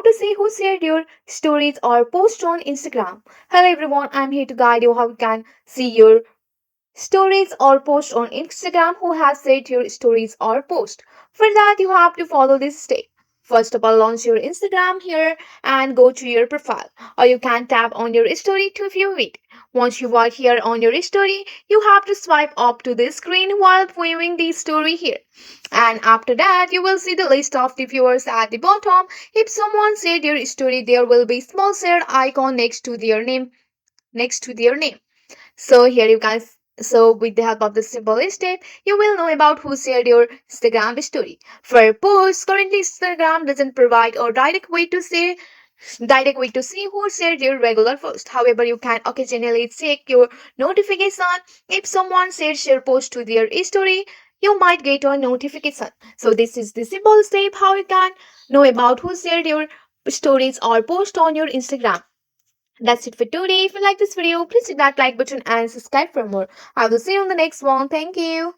to see who shared your stories or post on Instagram. Hello everyone, I'm here to guide you how you can see your stories or post on Instagram who has shared your stories or post. For that, you have to follow this step. First of all, launch your Instagram here and go to your profile, or you can tap on your story to view it. Once you are here on your story, you have to swipe up to the screen while viewing the story here. And after that, you will see the list of the viewers at the bottom. If someone shared your story, there will be small share icon next to their name. Next to their name. So here you can so with the help of the simple step, you will know about who shared your Instagram story. For posts, currently Instagram doesn't provide a direct way to see who shared your regular post. However, you can occasionally check your notification. If someone shares your post to their story, you might get a notification. So this is the simple step how you can know about who shared your stories or post on your Instagram. That's it for today. If you like this video, please hit that like button and subscribe for more. I will see you on the next one. Thank you.